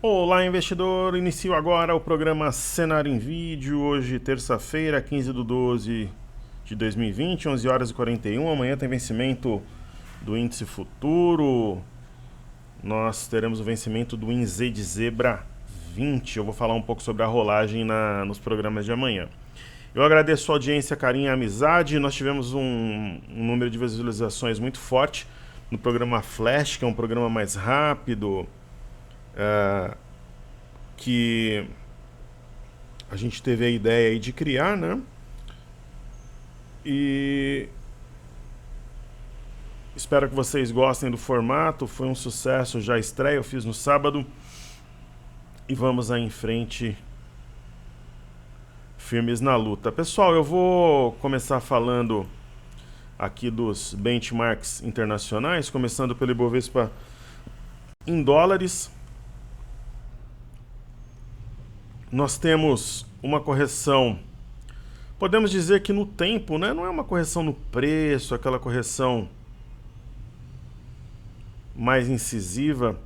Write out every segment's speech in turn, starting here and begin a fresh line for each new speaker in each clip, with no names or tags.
Olá, investidor! Inicio agora o programa Cenário em Vídeo. Hoje, terça-feira, 15/12 de 2020, 11 horas e 41. Amanhã tem vencimento do índice futuro. Nós teremos o vencimento do INZ de Zebra 20. Eu vou falar um pouco sobre a rolagem nos programas de amanhã. Eu agradeço a audiência, carinho e amizade. Nós tivemos um número de visualizações muito forte no programa Flash, que é um programa mais rápido, que a gente teve a ideia aí de criar, né? E espero que vocês gostem do formato. Foi um sucesso já a estreia, eu fiz no sábado. E vamos aí em frente, firmes na luta. Pessoal, eu vou começar falando aqui dos benchmarks internacionais, começando pelo Ibovespa em dólares. Nós temos uma correção, podemos dizer que no tempo, né? Não é uma correção no preço, aquela correção mais incisiva.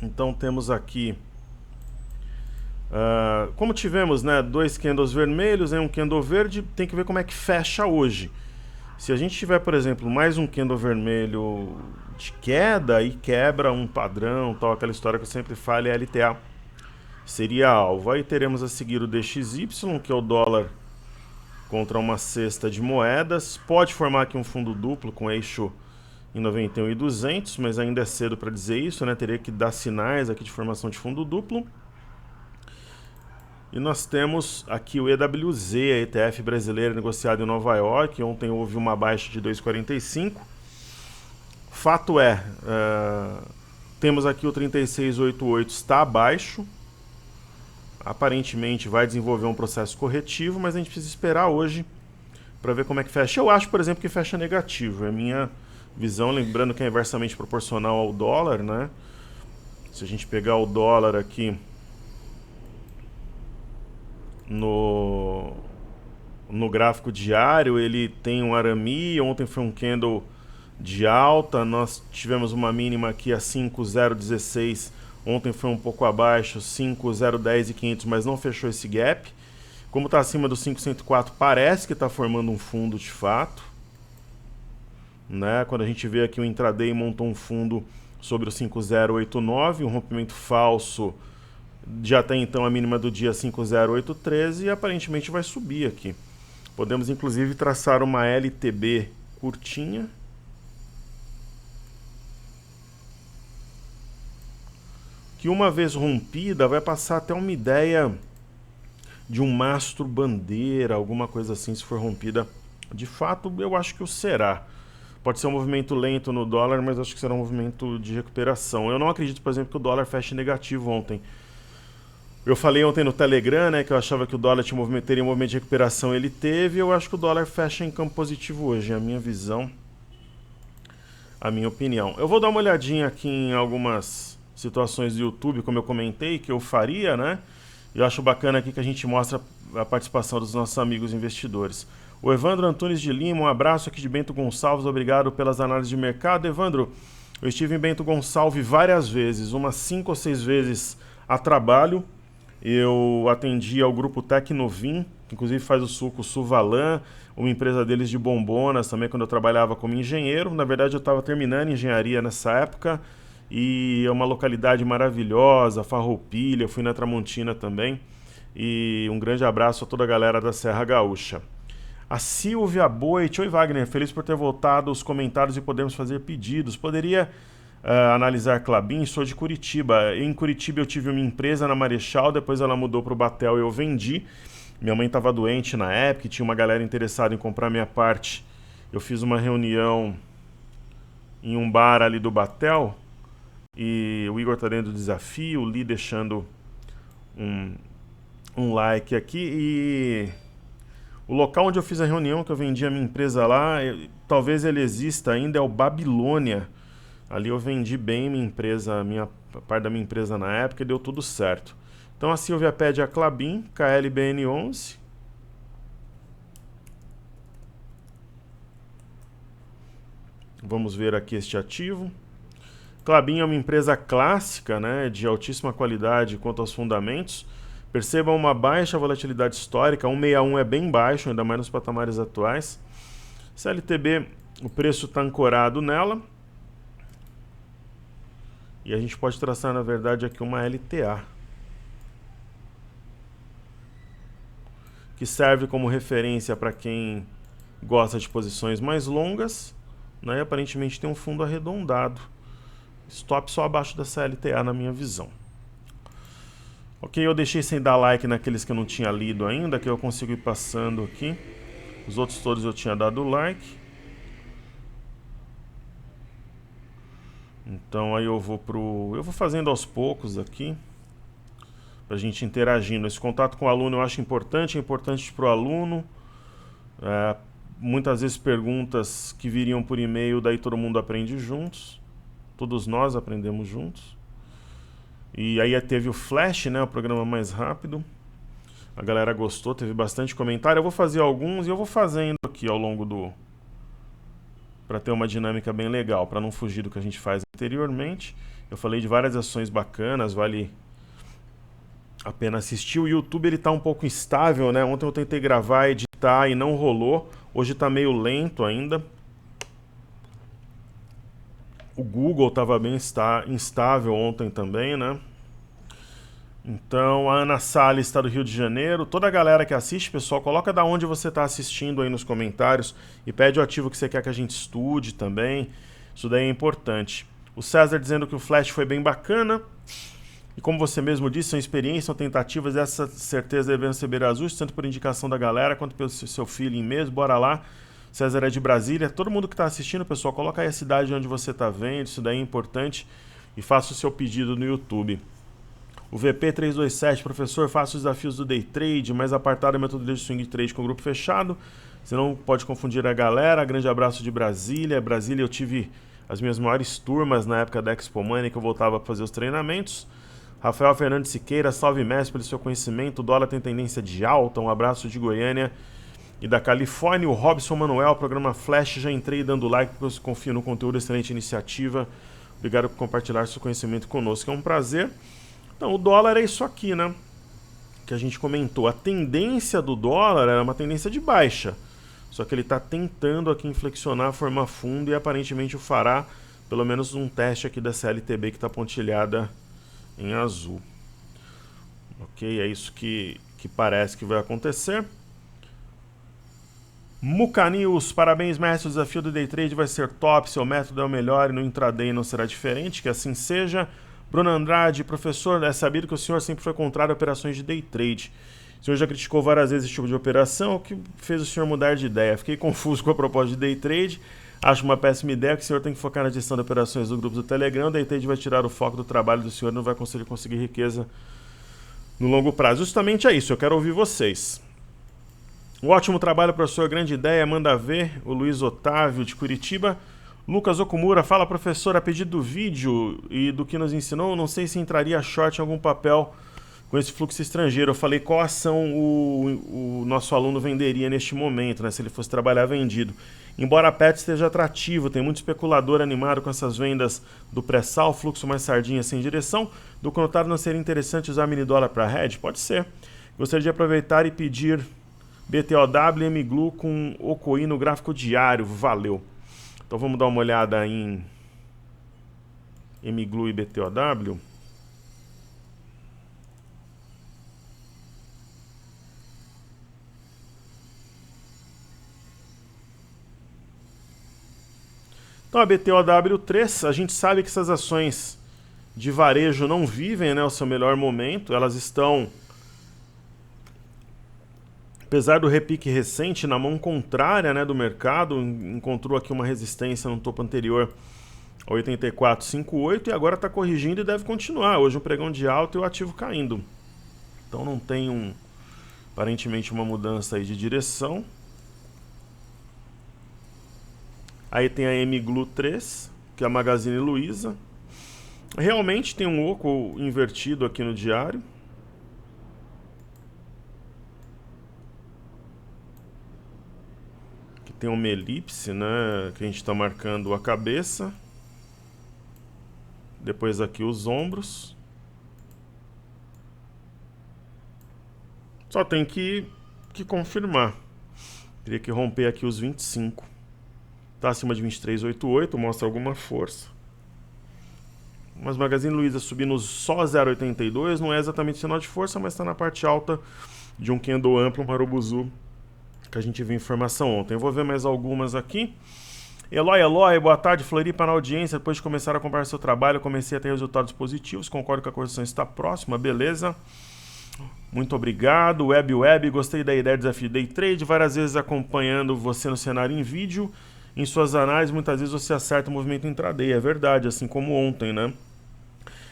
Então temos aqui, como tivemos, né, dois candles vermelhos e um candle verde, tem que ver como é que fecha hoje. Se a gente tiver, por exemplo, mais um candle vermelho de queda e quebra um padrão, tal, aquela história que eu sempre falo, é LTA seria alvo. Aí teremos a seguir o DXY, que é o dólar contra uma cesta de moedas. Pode formar aqui um fundo duplo com eixo em 91.200, mas ainda é cedo para dizer isso, né? Teria que dar sinais aqui de formação de fundo duplo. E nós temos aqui o EWZ, a ETF brasileira negociada em Nova York. Ontem houve uma baixa de 2,45. Fato é, temos aqui o 3688 está abaixo. Aparentemente vai desenvolver um processo corretivo, mas a gente precisa esperar hoje para ver como é que fecha. Eu acho, por exemplo, que fecha negativo. É a minha visão, lembrando que é inversamente proporcional ao dólar, né? Se a gente pegar o dólar aqui no gráfico diário, ele tem um arame. Ontem foi um candle de alta. Nós tivemos uma mínima aqui a 5,016. Ontem foi um pouco abaixo, 5,010 e 500, mas não fechou esse gap. Como está acima do 504, parece que está formando um fundo de fato, né? Quando a gente vê aqui o intraday montou um fundo sobre o 5089, um rompimento falso de até então a mínima do dia 50813 e aparentemente vai subir aqui. Podemos inclusive traçar uma LTB curtinha, que uma vez rompida vai passar até uma ideia de um mastro bandeira, alguma coisa assim, se for rompida. De fato, eu acho que o será. Pode ser um movimento lento no dólar, mas acho que será um movimento de recuperação. Eu não acredito, por exemplo, que o dólar feche negativo ontem. Eu falei ontem no Telegram, né, que eu achava que o dólar teria um movimento de recuperação, ele teve. Eu acho que o dólar fecha em campo positivo hoje, é a minha visão, a minha opinião. Eu vou dar uma olhadinha aqui em algumas situações do YouTube, como eu comentei, que eu faria, né? Eu acho bacana aqui que a gente mostra a participação dos nossos amigos investidores. O Evandro Antunes de Lima, um abraço aqui de Bento Gonçalves, obrigado pelas análises de mercado. Evandro, eu estive em Bento Gonçalves várias vezes, umas 5 ou 6 vezes a trabalho. Eu atendi ao grupo Tecnovim, que inclusive faz o suco Suvalan, uma empresa deles de bombonas também, quando eu trabalhava como engenheiro. Na verdade, eu estava terminando engenharia nessa época. E é uma localidade maravilhosa, Farroupilha, fui na Tramontina também. E um grande abraço a toda a galera da Serra Gaúcha. A Silvia Boit, oi Wagner, feliz por ter voltado os comentários e podermos fazer pedidos. Poderia analisar Klabin? Sou de Curitiba. Em Curitiba eu tive uma empresa na Marechal, depois ela mudou para o Batel e eu vendi. Minha mãe estava doente na época e tinha uma galera interessada em comprar minha parte. Eu fiz uma reunião em um bar ali do Batel. E o Igor tá dentro do desafio, o Lee deixando um like aqui. E o local onde eu fiz a reunião, que eu vendi a minha empresa lá, talvez ele exista ainda, é o Babilônia. Ali eu vendi bem minha empresa, a parte da minha empresa na época e deu tudo certo. Então a Silvia pede a Klabin, KLBN11. Vamos ver aqui este ativo. Klabin é uma empresa clássica, né, de altíssima qualidade quanto aos fundamentos. Percebam uma baixa volatilidade histórica, 161 é bem baixo, ainda mais nos patamares atuais. CLTB, o preço está ancorado nela. E a gente pode traçar, na verdade, aqui uma LTA, que serve como referência para quem gosta de posições mais longas, né, e aparentemente tem um fundo arredondado. Stop só abaixo da CLTA na minha visão. Ok, eu deixei sem dar like naqueles que eu não tinha lido ainda, que eu consigo ir passando aqui. Os outros todos eu tinha dado like. Então aí eu vou fazendo aos poucos aqui, pra gente interagindo. Esse contato com o aluno eu acho importante, é importante pro aluno. Muitas vezes perguntas que viriam por e-mail, daí todo mundo aprende juntos. Todos nós aprendemos juntos. E aí teve o Flash, né, o programa mais rápido. A galera gostou, teve bastante comentário. Eu vou fazer alguns e eu vou fazendo aqui ao longo do... para ter uma dinâmica bem legal, para não fugir do que a gente faz anteriormente. Eu falei de várias ações bacanas, vale a pena assistir. O YouTube ele tá um pouco instável, né? Ontem eu tentei gravar, editar e não rolou. Hoje tá meio lento ainda. O Google estava bem instável ontem também, né? Então, a Ana Salles está do Rio de Janeiro. Toda a galera que assiste, pessoal, coloca da onde você está assistindo aí nos comentários e pede o ativo que você quer que a gente estude também. Isso daí é importante. O César dizendo que o Flash foi bem bacana. E como você mesmo disse, são experiências, são tentativas, essa certeza devem receber ajustes, tanto por indicação da galera quanto pelo seu feeling mesmo. Bora lá. César é de Brasília. Todo mundo que está assistindo, pessoal, coloca aí a cidade onde você está vendo, isso daí é importante. E faça o seu pedido no YouTube. O VP327, professor, faça os desafios do Day Trade, mais apartado a metodologia de Swing Trade com grupo fechado. Você não pode confundir a galera. Grande abraço de Brasília. Brasília eu tive as minhas maiores turmas na época da Expo Money, que eu voltava para fazer os treinamentos. Rafael Fernandes Siqueira, salve mestre pelo seu conhecimento. O dólar tem tendência de alta. Um abraço de Goiânia e da Califórnia. O Robson Manuel, programa Flash, já entrei dando like porque eu confio no conteúdo, excelente iniciativa. Obrigado por compartilhar seu conhecimento conosco, é um prazer. Então, o dólar é isso aqui, né? Que a gente comentou. A tendência do dólar era uma tendência de baixa. Só que ele está tentando aqui inflexionar, formar fundo e aparentemente o fará, pelo menos um teste aqui da CLTB que está pontilhada em azul. Ok, é isso que parece que vai acontecer. Muca News, parabéns mestre, o desafio do Day Trade vai ser top, seu método é o melhor e no intraday não será diferente, que assim seja. Bruno Andrade, professor, é sabido que o senhor sempre foi contrário a operações de Day Trade. O senhor já criticou várias vezes esse tipo de operação, o que fez o senhor mudar de ideia? Fiquei confuso com a proposta de Day Trade, acho uma péssima ideia que o senhor tem que focar na gestão de operações do grupo do Telegram, o Day Trade vai tirar o foco do trabalho do senhor e não vai conseguir riqueza no longo prazo. Justamente é isso, eu quero ouvir vocês. Um ótimo trabalho, professor, grande ideia, manda ver, o Luiz Otávio de Curitiba. Lucas Okumura, fala professor, a pedido do vídeo e do que nos ensinou, não sei se entraria short em algum papel com esse fluxo estrangeiro. Eu falei qual ação o nosso aluno venderia neste momento, né, se ele fosse trabalhar vendido. Embora a PET esteja atrativo, tem muito especulador animado com essas vendas do pré-sal, fluxo mais sardinha sem direção, do contrário não seria interessante usar mini dólar para hedge? Pode ser. Gostaria de aproveitar e pedir BTOW e MGLU com OCOI no gráfico diário, valeu. Então vamos dar uma olhada em MGLU e BTOW. Então a BTOW3, a gente sabe que essas ações de varejo não vivem, né, o seu melhor momento, elas estão, apesar do repique recente, na mão contrária, né, do mercado, encontrou aqui uma resistência no topo anterior a 84,58 e agora está corrigindo e deve continuar. Hoje um pregão de alta e o ativo caindo. Então não tem aparentemente uma mudança aí de direção. Aí tem a MGLU 3, que é a Magazine Luiza. Realmente tem um oco invertido aqui no diário. Aqui tem uma elipse, né, que a gente está marcando a cabeça. Depois aqui os ombros. Só tem que confirmar. Teria que romper aqui os 25. Tá acima de 23,88, mostra alguma força. Mas Magazine Luiza subindo só 0,82 não é exatamente sinal de força, mas está na parte alta de um candle amplo, um Marubozu, que a gente viu informação ontem. Eu vou ver mais algumas aqui. Eloy, boa tarde. Floripa na audiência. Depois de começar a acompanhar seu trabalho, eu comecei a ter resultados positivos. Concordo que a correção está próxima, beleza. Muito obrigado. Web, gostei da ideia do desafio Day Trade. Várias vezes acompanhando você no cenário em vídeo. Em suas análises, muitas vezes você acerta o movimento intraday. É verdade, assim como ontem, né?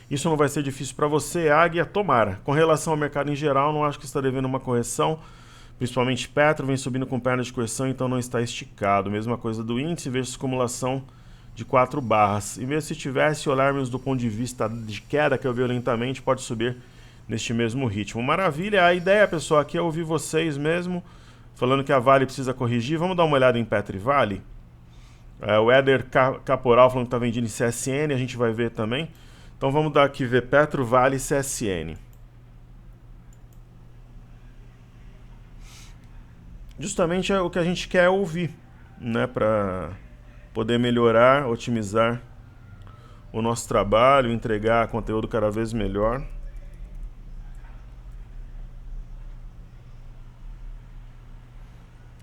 Isso não vai ser difícil para você, Águia, tomara. Com relação ao mercado em geral, não acho que está devendo uma correção. Principalmente Petro vem subindo com perna de correção, então não está esticado. Mesma coisa do índice, vejo acumulação de 4 barras. E mesmo se tivesse, olharmos do ponto de vista de queda, que eu vi lentamente, pode subir neste mesmo ritmo. Maravilha, a ideia, pessoal, aqui é ouvir vocês mesmo, falando que a Vale precisa corrigir. Vamos dar uma olhada em Petro e Vale? O Éder Caporal falando que está vendendo em CSN, a gente vai ver também. Então vamos dar aqui ver Petro, Vale e CSN. Justamente é o que a gente quer ouvir, né, para poder melhorar, otimizar o nosso trabalho, entregar conteúdo cada vez melhor.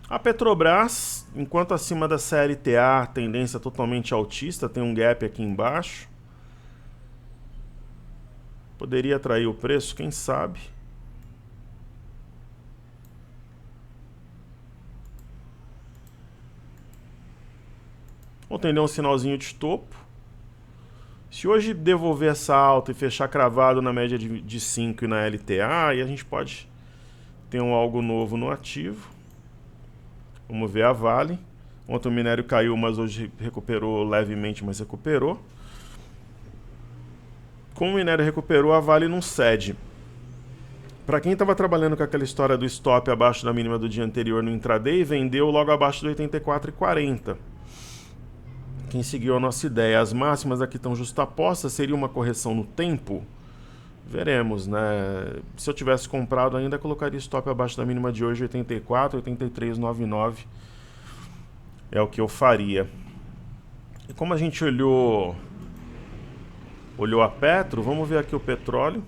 A Petrobras, enquanto acima da CLTA, tendência totalmente altista, tem um gap aqui embaixo. Poderia atrair o preço, quem sabe? Vou tender um sinalzinho de topo. Se hoje devolver essa alta e fechar cravado na média de 5 e na LTA, aí a gente pode ter algo novo no ativo. Vamos ver a Vale. Ontem o minério caiu, mas hoje recuperou levemente, mas recuperou. Como o minério recuperou, a Vale não cede. Para quem estava trabalhando com aquela história do stop abaixo da mínima do dia anterior no intraday, vendeu logo abaixo do 84,40. Quem seguiu a nossa ideia, as máximas aqui estão justapostas, seria uma correção no tempo? Veremos, né? Se eu tivesse comprado ainda, colocaria stop abaixo da mínima de hoje, 84, 83,99. É o que eu faria. E como a gente olhou a Petro, vamos ver aqui o petróleo.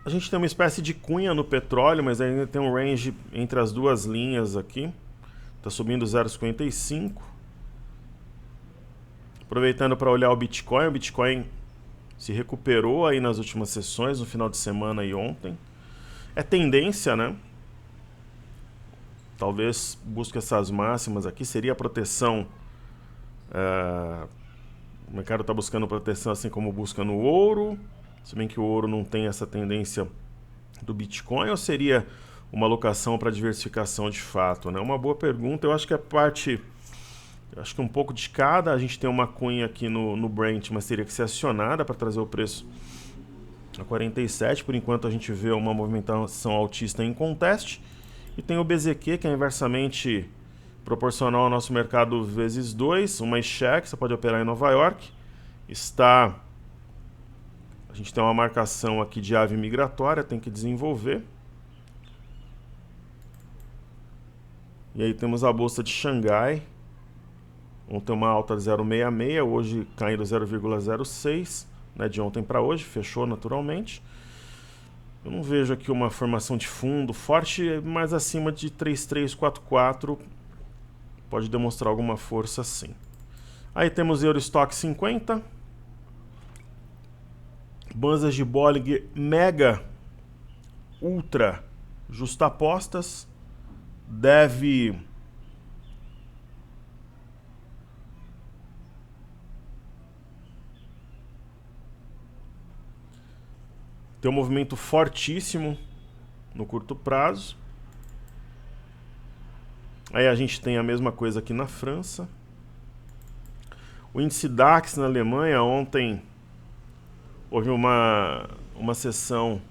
A gente tem uma espécie de cunha no petróleo, mas ainda tem um range entre as duas linhas aqui. Está subindo 0,55. Aproveitando para olhar o Bitcoin se recuperou aí nas últimas sessões, no final de semana e ontem. É tendência, né? Talvez busque essas máximas aqui, seria a proteção. O mercado está buscando proteção assim como busca no ouro. Se bem que o ouro não tem essa tendência do Bitcoin, ou seria uma alocação para diversificação de fato, né? Uma boa pergunta. Eu acho que a parte, acho que um pouco de cada. A gente tem uma cunha aqui no Brent, mas teria que ser acionada para trazer o preço a 47. Por enquanto a gente vê uma movimentação altista em conteste. E tem o BZQ, que é inversamente proporcional ao nosso mercado vezes 2, uma cheque, você pode operar em Nova York. A gente tem uma marcação aqui de ave migratória, tem que desenvolver. E aí temos a bolsa de Xangai. Ontem uma alta de 0,66, hoje caindo 0,06, né, de ontem para hoje, fechou naturalmente. Eu não vejo aqui uma formação de fundo forte, mas acima de 3344 pode demonstrar alguma força sim. Aí temos Eurostock 50. Bandas de Bollinger Mega Ultra justapostas. Deve ter um movimento fortíssimo no curto prazo. Aí a gente tem a mesma coisa aqui na França. O índice DAX na Alemanha, ontem houve uma sessão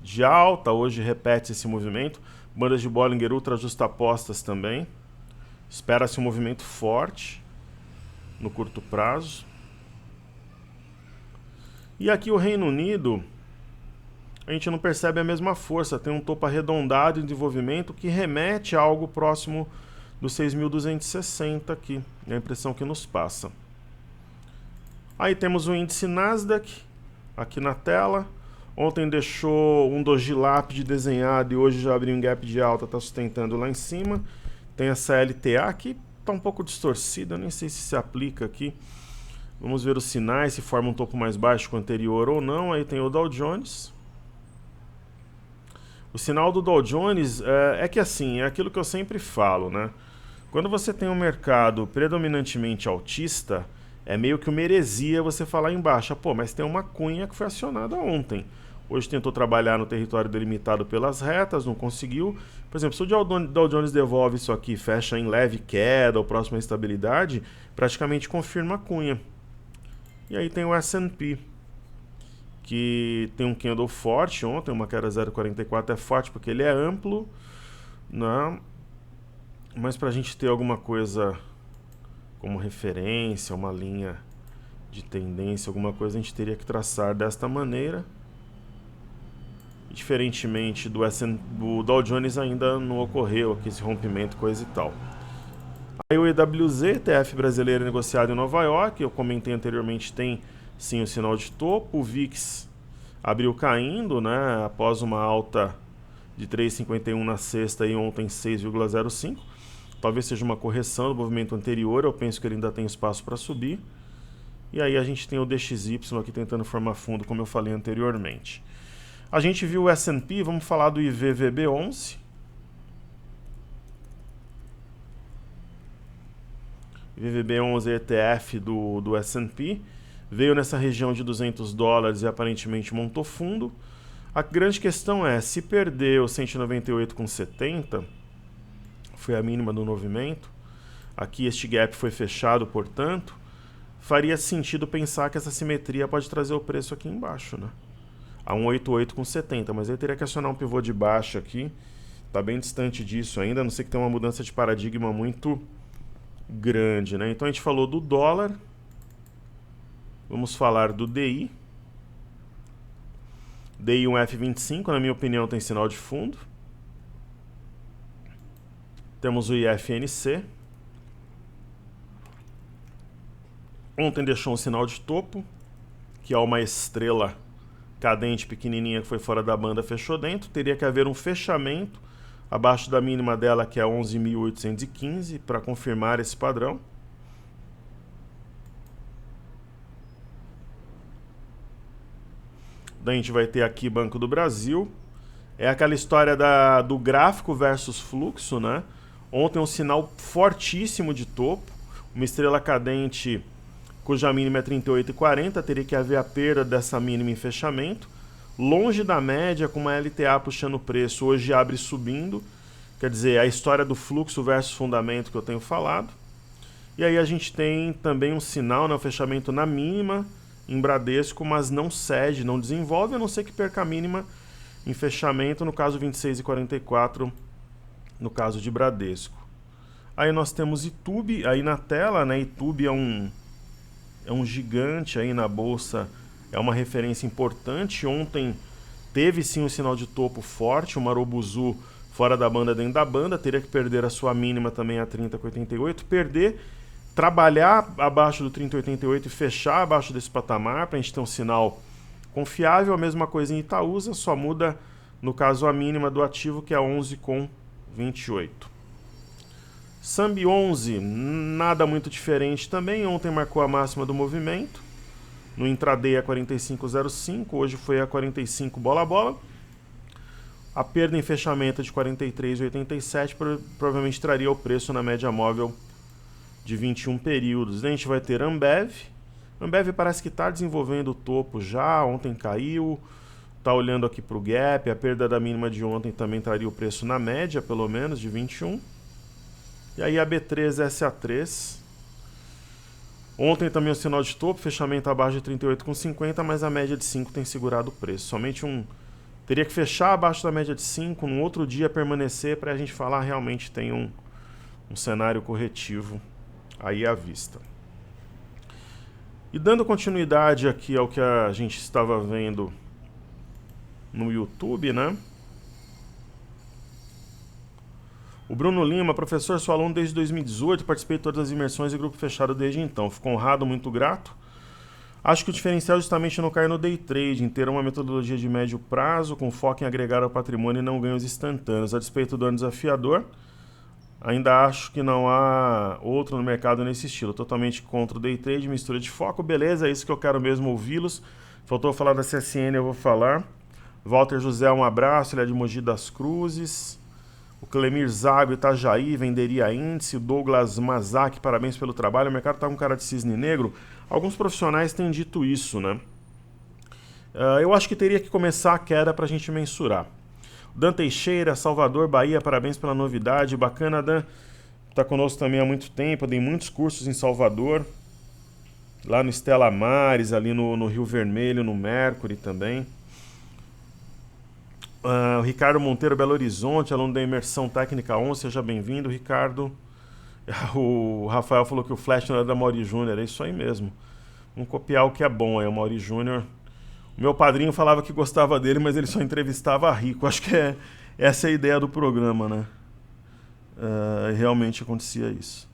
de alta, hoje repete esse movimento. Bandas de Bollinger Ultra justapostas também. Espera-se um movimento forte no curto prazo. E aqui o Reino Unido, a gente não percebe a mesma força, tem um topo arredondado em desenvolvimento que remete a algo próximo dos 6.260 aqui, é a impressão que nos passa. Aí temos o índice Nasdaq aqui na tela. Ontem deixou um doji lápide desenhado e hoje já abriu um gap de alta, está sustentando lá em cima. Tem essa LTA que está um pouco distorcida, nem sei se aplica aqui. Vamos ver os sinais, se forma um topo mais baixo que o anterior ou não. Aí tem o Dow Jones. O sinal do Dow Jones é que assim, é aquilo que eu sempre falo, né? Quando você tem um mercado predominantemente altista, é meio que uma heresia você falar em baixa. Pô, mas tem uma cunha que foi acionada ontem. Hoje tentou trabalhar no território delimitado pelas retas, não conseguiu. Por exemplo, se o Dow Jones devolve isso aqui, fecha em leve queda ou próxima estabilidade, praticamente confirma a cunha. E aí tem o S&P, que tem um candle forte ontem, uma queda 0,44 é forte porque ele é amplo, né? Mas para a gente ter alguma coisa como referência, uma linha de tendência, alguma coisa, a gente teria que traçar desta maneira. Diferentemente do Dow Jones, ainda não ocorreu aqui esse rompimento, coisa e tal. Aí o EWZ, ETF brasileiro negociado em Nova York, eu comentei anteriormente, tem sim o sinal de topo. O VIX abriu caindo, né, após uma alta de 3,51 na sexta e ontem 6,05. Talvez seja uma correção do movimento anterior, eu penso que ele ainda tem espaço para subir. E aí a gente tem o DXY aqui tentando formar fundo, como eu falei anteriormente. A gente viu o S&P, vamos falar do IVVB11. IVVB11 ETF do S&P. Veio nessa região de $200 e aparentemente montou fundo. A grande questão é, se perder o 198,70, foi a mínima do movimento, aqui este gap foi fechado, portanto, faria sentido pensar que essa simetria pode trazer o preço aqui embaixo, né? A 188,70, mas aí teria que acionar um pivô de baixa aqui, está bem distante disso ainda, a não ser que tenha uma mudança de paradigma muito grande, né? Então a gente falou do dólar, vamos falar do DI. DI 1F25, na minha opinião, tem sinal de fundo. Temos o IFNC. Ontem deixou um sinal de topo, que é uma estrela cadente pequenininha que foi fora da banda, fechou dentro. Teria que haver um fechamento abaixo da mínima dela, que é 11.815, para confirmar esse padrão. Daí a gente vai ter aqui Banco do Brasil. É aquela história do gráfico versus fluxo, né? Ontem um sinal fortíssimo de topo, uma estrela cadente cuja mínima é 38,40, teria que haver a perda dessa mínima em fechamento. Longe da média, com uma LTA puxando o preço, hoje abre subindo. Quer dizer, a história do fluxo versus fundamento que eu tenho falado. E aí a gente tem também um sinal, né, o fechamento na mínima em Bradesco, mas não cede, não desenvolve, a não ser que perca a mínima em fechamento, no caso 26,44, no caso de Bradesco. Aí nós temos Itube aí na tela, né? Itube é um gigante aí na bolsa, é uma referência importante. Ontem teve sim um sinal de topo forte, o Marubozu fora da banda, dentro da banda, teria que perder a sua mínima também a 30,88, trabalhar abaixo do 30,88 e fechar abaixo desse patamar para a gente ter um sinal confiável. A mesma coisa em Itaúsa, só muda no caso a mínima do ativo, que é 11,28. Sambi 11, nada muito diferente também. Ontem marcou a máxima do movimento, no intraday a 45,05, hoje foi a 45 bola a bola. A perda em fechamento de 43,87 provavelmente traria o preço na média móvel de 21 períodos. A gente vai ter Ambev. Ambev parece que está desenvolvendo o topo já, ontem caiu, está olhando aqui para o gap, a perda da mínima de ontem também traria o preço na média, pelo menos, de 21. E aí a B3 SA3. Ontem também o sinal de topo, fechamento abaixo de 38,50, mas a média de 5 tem segurado o preço. Somente teria que fechar abaixo da média de 5, no outro dia permanecer, para a gente falar realmente tem um cenário corretivo aí à vista. E dando continuidade aqui ao que a gente estava vendo no YouTube, né? O Bruno Lima, professor, sou aluno desde 2018, participei de todas as imersões e grupo fechado desde então. Fico honrado, muito grato. Acho que o diferencial é justamente não cair no day trade, em ter uma metodologia de médio prazo, com foco em agregar ao patrimônio e não ganhos instantâneos. A despeito do ano desafiador, ainda acho que não há outro no mercado nesse estilo. Totalmente contra o day trade, mistura de foco. Beleza, é isso que eu quero mesmo ouvi-los. Faltou falar da CSN, eu vou falar. Walter José, um abraço, ele é de Mogi das Cruzes. O Clemir Zago, Itajaí, venderia índice. O Douglas Mazak, parabéns pelo trabalho. O mercado está com cara de cisne negro. Alguns profissionais têm dito isso, né? Eu acho que teria que começar a queda para a gente mensurar. Dan Teixeira, Salvador, Bahia, parabéns pela novidade. Bacana, Dan. Está conosco também há muito tempo. Eu dei muitos cursos em Salvador. Lá no Estela Maris, ali no Rio Vermelho, no Mercury também. O Ricardo Monteiro, Belo Horizonte, aluno da Imersão Técnica 11, seja bem-vindo, Ricardo. O Rafael falou que o Flash não era da Mauri Júnior, é isso aí mesmo. Vamos copiar o que é bom, o Mauri Júnior. O meu padrinho falava que gostava dele, mas ele só entrevistava rico. Acho que essa é a ideia do programa, né? Realmente acontecia isso.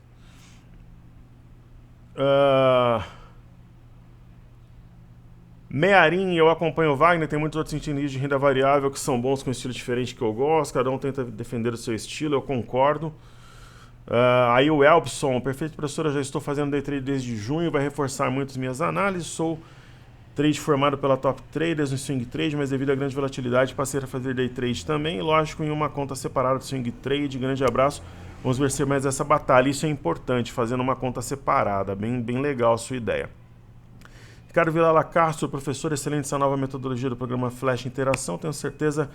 Mearim, eu acompanho o Wagner, tem muitos outros entendidos de renda variável que são bons com um estilo diferente que eu gosto, cada um tenta defender o seu estilo, eu concordo. Aí o Elpson, perfeito professora, já estou fazendo day trade desde junho, vai reforçar muito as minhas análises, sou trade formado pela Top Traders no Swing Trade, mas devido à grande volatilidade passei a fazer day trade também, lógico, em uma conta separada do Swing Trade, grande abraço, vamos vencer mais essa batalha, isso é importante, fazendo uma conta separada, bem legal a sua ideia. Ricardo Vilala Castro, professor, excelente essa nova metodologia do programa Flash Interação. Tenho certeza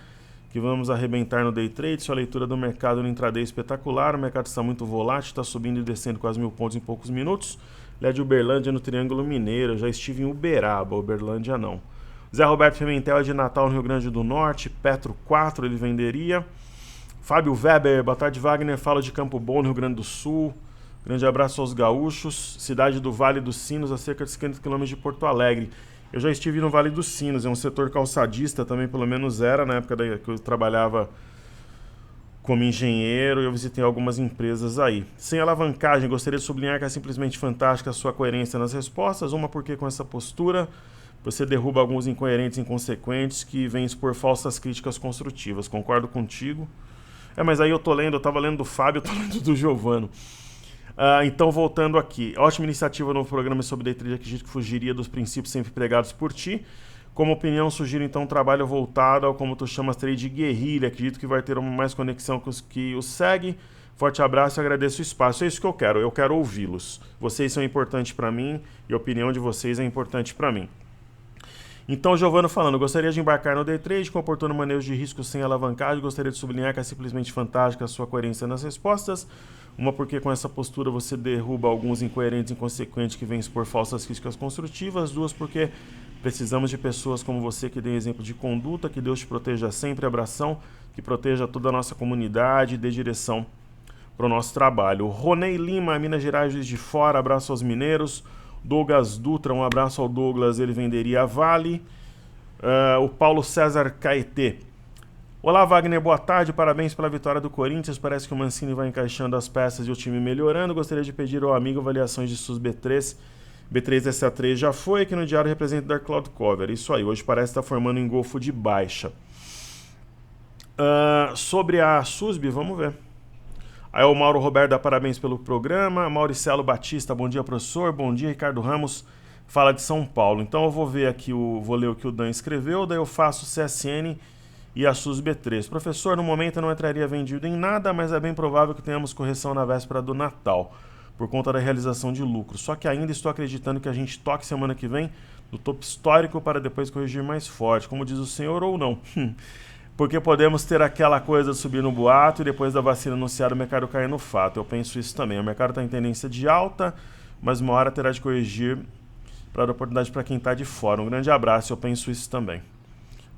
que vamos arrebentar no day trade. Sua leitura do mercado no intraday é espetacular. O mercado está muito volátil, está subindo e descendo quase 1000 pontos em poucos minutos. Ele é de Uberlândia, no Triângulo Mineiro. Eu já estive em Uberaba, Uberlândia não. Zé Roberto Pimentel é de Natal, no Rio Grande do Norte. Petro 4, ele venderia. Fábio Weber, boa tarde, Wagner. Fala de Campo Bom, no Rio Grande do Sul. Grande abraço aos gaúchos, cidade do Vale dos Sinos, a cerca de 50 km de Porto Alegre. Eu já estive no Vale dos Sinos, é um setor calçadista também, pelo menos era, na época que eu trabalhava como engenheiro, eu visitei algumas empresas aí. Sem alavancagem, gostaria de sublinhar que é simplesmente fantástica a sua coerência nas respostas, uma porque com essa postura você derruba alguns incoerentes e inconsequentes que vêm expor falsas críticas construtivas. Concordo contigo. Mas aí eu tava lendo do Fábio, eu tô lendo do Giovano. Então, voltando aqui, ótima iniciativa no programa sobre day trade, acredito que fugiria dos princípios sempre pregados por ti. Como opinião, sugiro então um trabalho voltado ao como tu chamas trade guerrilha, acredito que vai ter uma mais conexão com os que o segue. Forte abraço e agradeço o espaço, é isso que eu quero ouvi-los. Vocês são importantes para mim e a opinião de vocês é importante para mim. Então, Giovano falando, gostaria de embarcar no day trade com oportuno manejo de risco sem alavancagem, gostaria de sublinhar que é simplesmente fantástica a sua coerência nas respostas. Uma porque com essa postura você derruba alguns incoerentes e inconsequentes que vêm expor falsas críticas construtivas. Duas porque precisamos de pessoas como você que deem exemplo de conduta, que Deus te proteja sempre, abração, que proteja toda a nossa comunidade e dê direção para o nosso trabalho. Ronei Lima, Minas Gerais, Juiz de Fora, abraço aos mineiros. Douglas Dutra, um abraço ao Douglas, ele venderia a Vale. O Paulo César Caetê. Olá, Wagner, boa tarde, parabéns pela vitória do Corinthians, parece que o Mancini vai encaixando as peças e o time melhorando. Gostaria de pedir ao amigo avaliações de SUS B3. B3SA3 já foi, aqui no diário representa da Cloud Cover. Isso aí, hoje parece estar formando um engolfo de baixa. Sobre a SUSB, vamos ver. Aí o Mauro Roberto dá parabéns pelo programa. Mauricelo Batista, bom dia, professor. Bom dia, Ricardo Ramos, fala de São Paulo. Então eu vou ver aqui, vou ler o que o Dan escreveu, daí eu faço CSN e a SUS B3. Professor, no momento eu não entraria vendido em nada, mas é bem provável que tenhamos correção na véspera do Natal, por conta da realização de lucro. Só que ainda estou acreditando que a gente toque semana que vem no topo histórico para depois corrigir mais forte, como diz o senhor, ou não. Porque podemos ter aquela coisa de subir no boato e depois da vacina anunciada o mercado cair no fato. Eu penso isso também. O mercado está em tendência de alta, mas uma hora terá de corrigir para dar oportunidade para quem está de fora. Um grande abraço, eu penso isso também.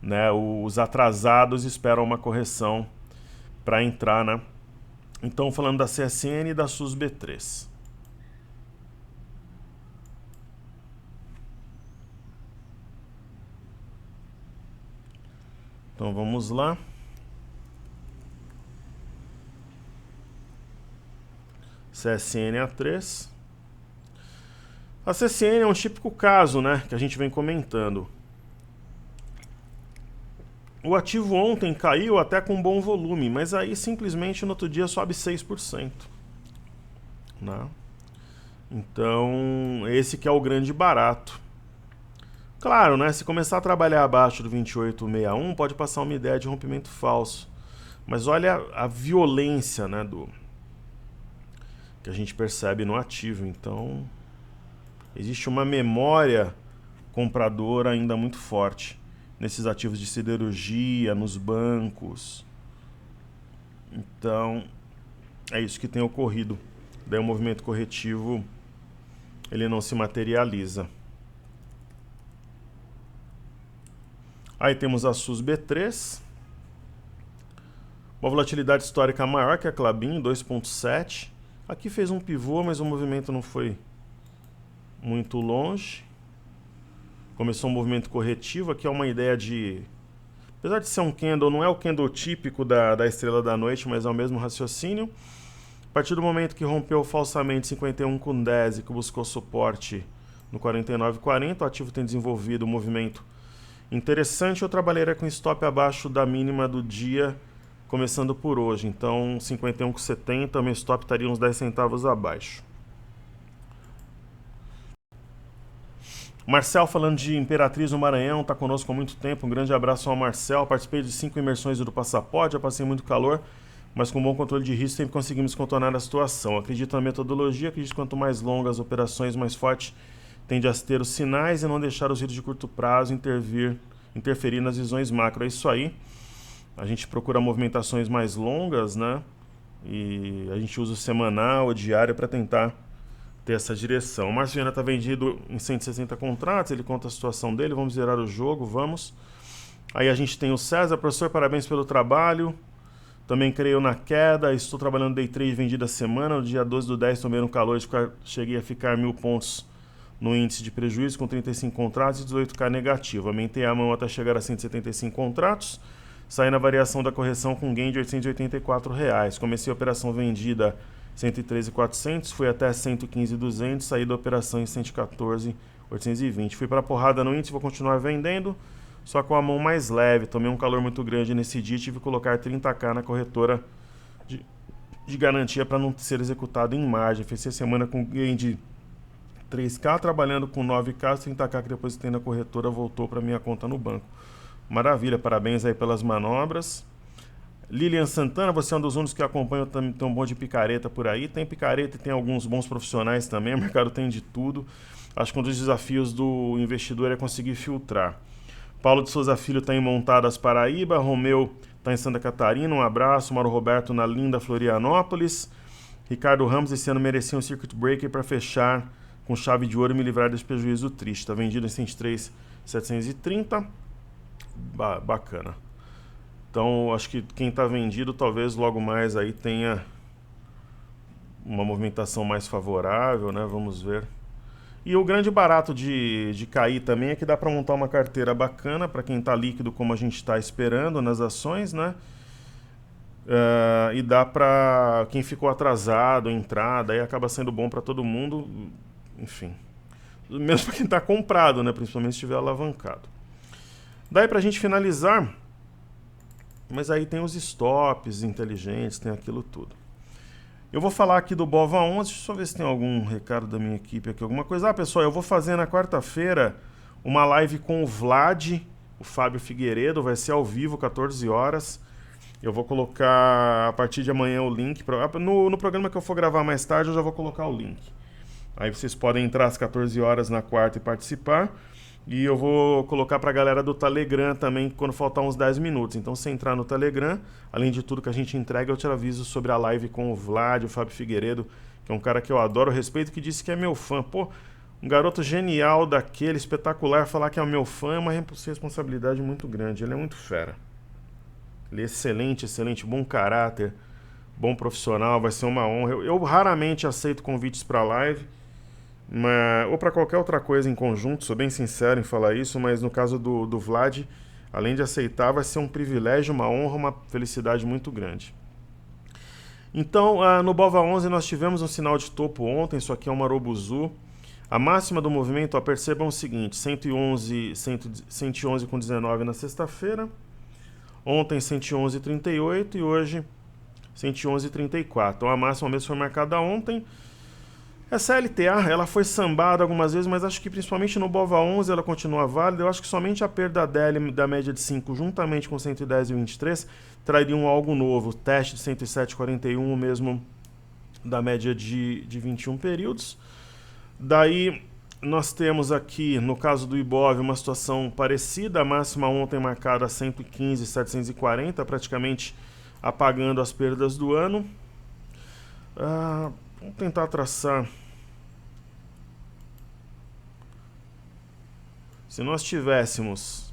Né? Os atrasados esperam uma correção para entrar Então, falando da CSN e da SUSB3. Então, vamos lá. CSN A3. A CSN é um típico caso, né, que a gente vem comentando. O ativo ontem caiu até com bom volume, mas aí simplesmente no outro dia sobe 6%. Né? Então, esse que é o grande barato. Claro, né, se começar a trabalhar abaixo do 28,61, pode passar uma ideia de rompimento falso. Mas olha a violência, né, que a gente percebe no ativo. Então, existe uma memória compradora ainda muito forte nesses ativos de siderurgia, nos bancos. Então, é isso que tem ocorrido. Daí o movimento corretivo ele não se materializa. Aí temos a SUSB3. Uma volatilidade histórica maior que a Klabin, 2,7. Aqui fez um pivô, mas o movimento não foi muito longe. Começou um movimento corretivo. Aqui é uma ideia de... Apesar de ser um candle, não é o candle típico da estrela da noite, mas é o mesmo raciocínio. A partir do momento que rompeu falsamente 51,10 e que buscou suporte no 49,40, o ativo tem desenvolvido um movimento interessante. Eu trabalharia com stop abaixo da mínima do dia, começando por hoje. Então, 51,70, meu stop estaria uns 10 centavos abaixo. Marcel falando de Imperatriz no Maranhão, está conosco há muito tempo. Um grande abraço ao Marcel. Participei de 5 imersões do passaporte, já passei muito calor, mas com bom controle de risco sempre conseguimos contornar a situação. Acredito na metodologia, acredito que quanto mais longas as operações, mais forte tende a ter os sinais e não deixar os riscos de curto prazo interferir nas visões macro. É isso aí. A gente procura movimentações mais longas, né? E a gente usa o semanal, o diário para tentar ter essa direção. O Márcio Viana está vendido em 160 contratos, ele conta a situação dele, vamos zerar o jogo, vamos. Aí a gente tem o César, professor, parabéns pelo trabalho. Também creio na queda, estou trabalhando day trade vendida a semana, no dia 12/10 tomei um calor, cheguei a ficar 1.000 pontos no índice de prejuízo com 35 contratos e 18K negativo. Aumentei a mão até chegar a 175 contratos, saí na variação da correção com gain de R$ 884. Comecei a operação vendida 113.400, fui até 115.200, saí da operação em 114.820. Fui para a porrada no índice, vou continuar vendendo, só com a mão mais leve. Tomei um calor muito grande nesse dia, tive que colocar 30K na corretora de garantia para não ser executado em margem. Fechei a semana com gain de 3K, trabalhando com 9K, 30K que depositei na corretora voltou para minha conta no banco. Maravilha, parabéns aí pelas manobras. Lilian Santana, você é um dos únicos que acompanha, tem um bom de picareta por aí. Tem picareta e tem alguns bons profissionais também, o mercado tem de tudo. Acho que um dos desafios do investidor é conseguir filtrar. Paulo de Souza Filho está em Montadas, Paraíba. Romeu está em Santa Catarina, um abraço. Mauro Roberto na linda Florianópolis. Ricardo Ramos, esse ano merecia um circuit breaker para fechar com chave de ouro e me livrar desse prejuízo triste. Está vendido em 103.730. Bacana. Então, acho que quem está vendido talvez logo mais aí tenha uma movimentação mais favorável, né? Vamos ver. E o grande barato de cair também é que dá para montar uma carteira bacana para quem está líquido, como a gente está esperando nas ações, né? E dá para quem ficou atrasado, entrada, aí acaba sendo bom para todo mundo, enfim. Mesmo para quem está comprado, né? Principalmente se estiver alavancado. Daí para a gente finalizar... Mas aí tem os stops inteligentes, tem aquilo tudo. Eu vou falar aqui do BOVA11, deixa eu ver se tem algum recado da minha equipe aqui, alguma coisa. Pessoal, eu vou fazer na quarta-feira uma live com o Vlad, o Fábio Figueiredo, vai ser ao vivo, 14 horas. Eu vou colocar a partir de amanhã o link. No programa que eu for gravar mais tarde, eu já vou colocar o link. Aí vocês podem entrar às 14 horas na quarta e participar. E eu vou colocar para a galera do Telegram também quando faltar uns 10 minutos. Então, se entrar no Telegram, além de tudo que a gente entrega, eu te aviso sobre a live com o Vlad, o Fábio Figueiredo, que é um cara que eu adoro, respeito, que disse que é meu fã. Pô, um garoto genial daquele, espetacular, falar que é o meu fã é uma responsabilidade muito grande. Ele é muito fera. Ele é excelente, bom caráter, bom profissional, vai ser uma honra. Eu raramente aceito convites para live, ou para qualquer outra coisa em conjunto, sou bem sincero em falar isso, mas no caso do Vlad, além de aceitar, vai ser um privilégio, uma honra, uma felicidade muito grande. Então, no BOVA11 nós tivemos um sinal de topo ontem, isso aqui é uma Marubozu. A máxima do movimento, percebam o seguinte, 111,19 na sexta-feira, ontem 111,38 e hoje 111,34. Então a máxima mesmo foi marcada ontem. Essa LTA, ela foi sambada algumas vezes, mas acho que principalmente no BOVA11 ela continua válida. Eu acho que somente a perda dela da média de 5, juntamente com 110,23, trariam algo novo. Teste de 107,41 mesmo da média de 21 períodos. Daí nós temos aqui, no caso do Ibov, uma situação parecida. A máxima ontem marcada a 115,740, praticamente apagando as perdas do ano. Vamos tentar traçar. Se nós tivéssemos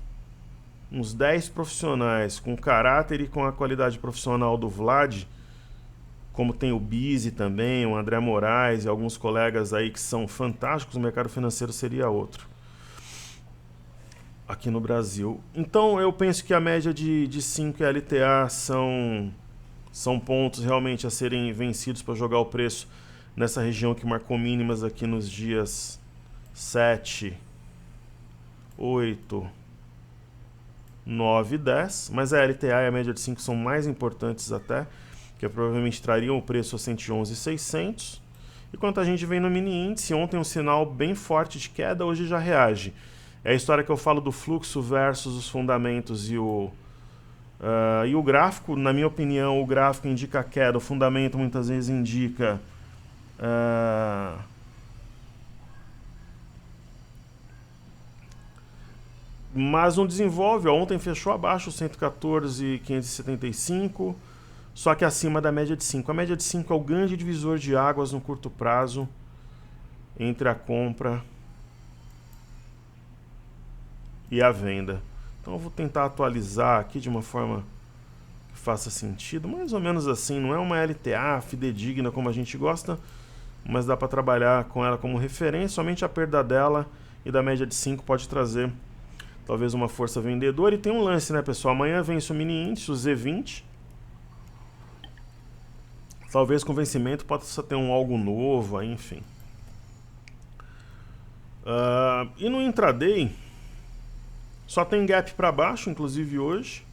uns 10 profissionais com o caráter e com a qualidade profissional do Vlad, como tem o Bizzi também, o André Moraes e alguns colegas aí que são fantásticos, o mercado financeiro seria outro aqui no Brasil. Então eu penso que a média de 5 LTA são pontos realmente a serem vencidos para jogar o preço nessa região que marcou mínimas aqui nos dias 7, 8, 9 e 10, mas a LTA e a média de 5 são mais importantes até, que provavelmente trariam o preço a 111,600. E quanto a gente vem no mini índice, ontem um sinal bem forte de queda, hoje já reage. É a história que eu falo do fluxo versus os fundamentos e o gráfico. Na minha opinião, o gráfico indica queda, o fundamento muitas vezes indica mas não desenvolve. Ontem fechou abaixo 114,575, só que acima da média de 5. A média de 5 é o grande divisor de águas no curto prazo entre a compra e a venda. Então eu vou tentar atualizar aqui de uma forma que faça sentido, mais ou menos assim. Não é uma LTA fidedigna como a gente gosta, mas dá para trabalhar com ela como referência. Somente a perda dela e da média de 5 pode trazer talvez uma força vendedora. E tem um lance, né, pessoal? Amanhã vence o mini índice, o Z20. Talvez com vencimento possa ter algo novo aí, enfim. E no intraday só tem gap para baixo, inclusive hoje.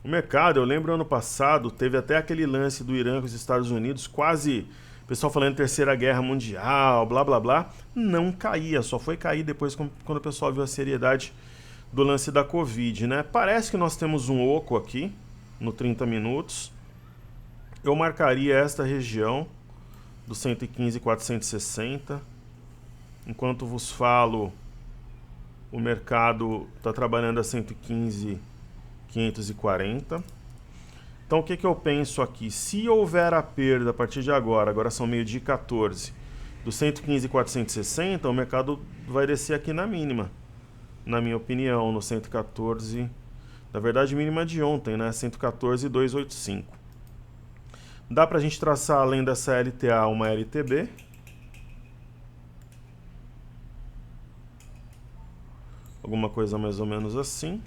O mercado, eu lembro ano passado, teve até aquele lance do Irã com os Estados Unidos, quase, o pessoal falando Terceira Guerra Mundial, blá blá blá, não caía, só foi cair depois quando o pessoal viu a seriedade do lance da Covid, né? Parece que nós temos um oco aqui, no 30 minutos. Eu marcaria esta região do 115,460. Enquanto vos falo, o mercado está trabalhando a 115,540. Então o que eu penso aqui? Se houver a perda a partir de agora são meio-dia 14, do 115,460, o mercado vai descer aqui na mínima, na minha opinião, no 114, na verdade mínima de ontem, né? 114,285. Dá pra gente traçar além dessa LTA uma LTB. Alguma coisa mais ou menos assim.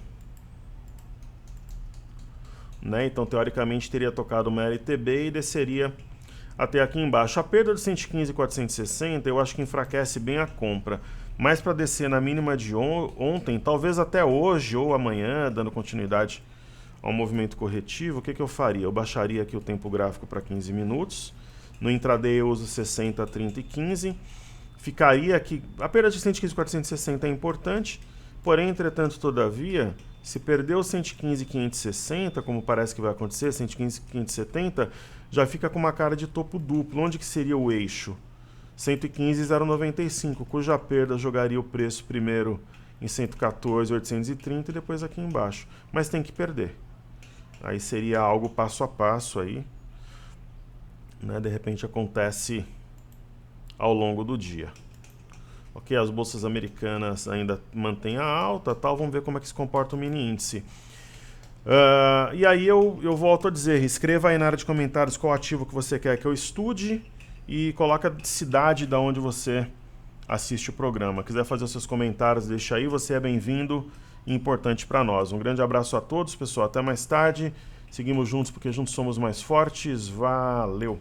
Né? Então, teoricamente, teria tocado uma LTB e desceria até aqui embaixo. A perda de 115,460 eu acho que enfraquece bem a compra. Mas para descer na mínima de ontem, talvez até hoje ou amanhã, dando continuidade ao movimento corretivo, o que eu faria? Eu baixaria aqui o tempo gráfico para 15 minutos. No intraday eu uso 60, 30 e 15. Ficaria aqui... A perda de 115,460 é importante, porém, entretanto, todavia, se perder o 115,560, como parece que vai acontecer, 115,570, já fica com uma cara de topo duplo. Onde que seria o eixo? 115,095, cuja perda jogaria o preço primeiro em 114,830 e depois aqui embaixo. Mas tem que perder. Aí seria algo passo a passo aí, né? De repente acontece ao longo do dia. Ok, as bolsas americanas ainda mantêm a alta, tal. Vamos ver como é que se comporta o mini índice. E aí eu volto a dizer, escreva aí na área de comentários qual ativo que você quer que eu estude e coloca a cidade da onde você assiste o programa. Quiser fazer os seus comentários, deixa aí, você é bem-vindo e importante para nós. Um grande abraço a todos, pessoal, até mais tarde. Seguimos juntos porque juntos somos mais fortes. Valeu!